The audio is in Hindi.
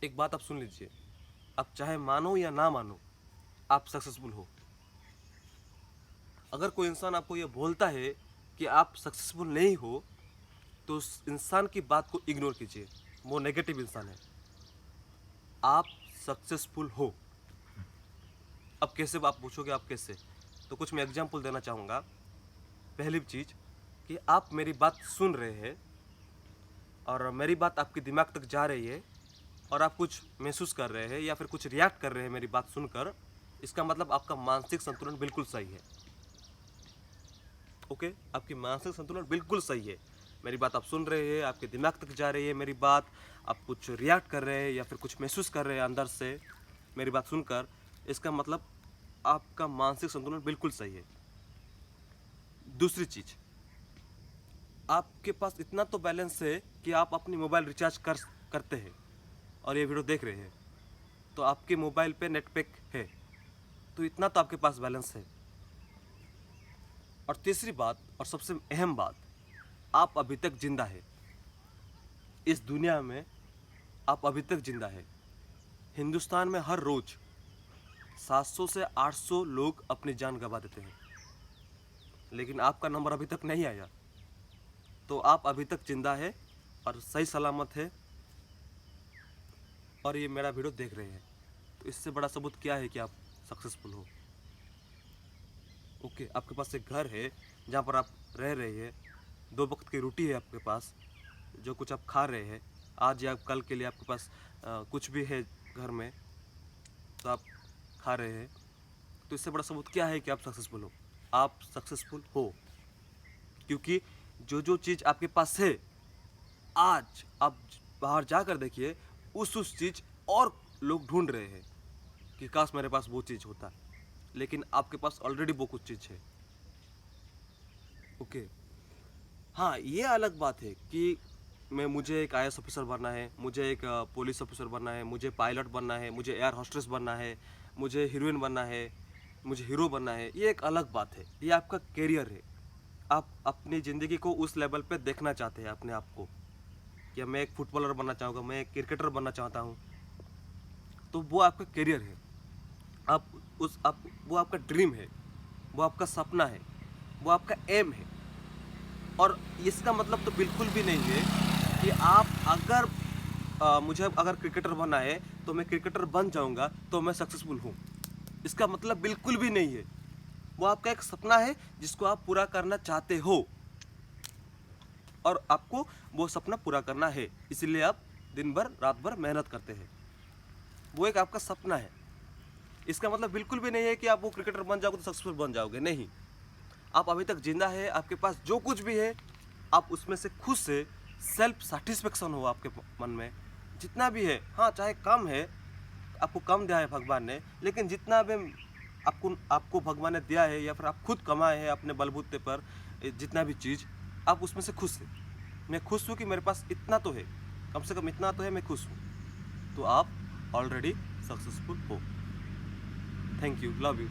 एक बात आप सुन लीजिए, आप चाहे मानो या ना मानो, आप सक्सेसफुल हो। अगर कोई इंसान आपको ये बोलता है कि आप सक्सेसफुल नहीं हो, तो उस इंसान की बात को इग्नोर कीजिए। वो नेगेटिव इंसान है। आप सक्सेसफुल हो। अब कैसे आप पूछोगे, आप कैसे? तो कुछ मैं एग्जांपल देना चाहूँगा। पहली चीज़ कि आप मेरी बात सुन रहे हैं और मेरी बात आपके दिमाग तक जा रही है और आप कुछ महसूस कर रहे हैं या फिर कुछ रिएक्ट कर रहे हैं मेरी बात सुनकर, इसका मतलब आपका मानसिक संतुलन बिल्कुल सही है। ओके, आपकी मानसिक संतुलन बिल्कुल सही है। मेरी बात आप सुन रहे हैं, आपके दिमाग तक जा रही है मेरी बात, आप कुछ रिएक्ट कर रहे हैं या फिर कुछ महसूस कर रहे हैं अंदर से मेरी बात सुनकर, इसका मतलब आपका मानसिक संतुलन बिल्कुल सही है। दूसरी चीज़, आपके पास इतना तो बैलेंस है कि आप अपनी मोबाइल रिचार्ज करते हैं और ये वीडियो देख रहे हैं, तो आपके मोबाइल पे नेट पैक है, तो इतना तो आपके पास बैलेंस है। और तीसरी बात और सबसे अहम बात, आप अभी तक जिंदा है। इस दुनिया में आप अभी तक जिंदा है। हिंदुस्तान में हर रोज 700 से 800 लोग अपनी जान गंवा देते हैं, लेकिन आपका नंबर अभी तक नहीं आया। तो आप अभी तक जिंदा है और सही सलामत है और ये मेरा वीडियो देख रहे हैं, तो इससे बड़ा सबूत क्या है कि आप सक्सेसफुल हो। ओके, आपके पास एक घर है जहाँ पर आप रह रहे हैं, 2 वक्त की रोटी है आपके पास, जो कुछ आप खा रहे हैं आज या कल के लिए, आपके पास कुछ भी है घर में तो आप खा रहे हैं, तो इससे बड़ा सबूत क्या है कि आप सक्सेसफुल हो। आप सक्सेसफुल हो क्योंकि जो जो चीज़ आपके पास है, आज आप बाहर जाकर देखिए, उस चीज़ और लोग ढूंढ रहे हैं कि काश मेरे पास वो चीज़ होता, लेकिन आपके पास ऑलरेडी वो कुछ चीज़ है। ओके, हाँ, ये अलग बात है कि मुझे एक आईएएस ऑफिसर बनना है, मुझे एक पुलिस ऑफिसर बनना है, मुझे पायलट बनना है, मुझे एयर होस्टेस बनना है, मुझे हीरोइन बनना है, मुझे हीरो बनना है, ये एक अलग बात है। ये आपका कैरियर है। आप अपनी ज़िंदगी को उस लेवल पे देखना चाहते हैं अपने आप को, कि मैं एक फुटबॉलर बनना चाहूँगा, मैं एक क्रिकेटर बनना चाहता हूँ, तो वो आपका कैरियर है। आप वो आपका ड्रीम है, वो आपका सपना है, वो आपका एम है। और इसका मतलब तो बिल्कुल भी नहीं है कि आप अगर मुझे अगर क्रिकेटर बनना है तो मैं क्रिकेटर बन जाऊंगा तो मैं सक्सेसफुल हूँ, इसका मतलब बिल्कुल भी नहीं है। वो आपका एक सपना है जिसको आप पूरा करना चाहते हो और आपको वो सपना पूरा करना है, इसलिए आप दिन भर रात भर मेहनत करते हैं। वो एक आपका सपना है, इसका मतलब बिल्कुल भी नहीं है कि आप वो क्रिकेटर बन जाओगे तो सक्सेसफुल बन जाओगे। नहीं, आप अभी तक जिंदा है, आपके पास जो कुछ भी है आप उसमें से खुद से सेल्फ सेटिस्फेक्शन हो आपके मन में, जितना भी है। हाँ, चाहे कम है, आपको कम दिया है भगवान ने, लेकिन जितना भी आपको भगवान ने दिया है या फिर आप खुद कमाए हैं अपने बलबूते पर, जितना भी चीज़, आप उसमें से खुश है। मैं खुश हूँ कि मेरे पास इतना तो है, कम से कम इतना तो है, मैं खुश हूँ। तो आप ऑलरेडी सक्सेसफुल हो। Thank you, love you.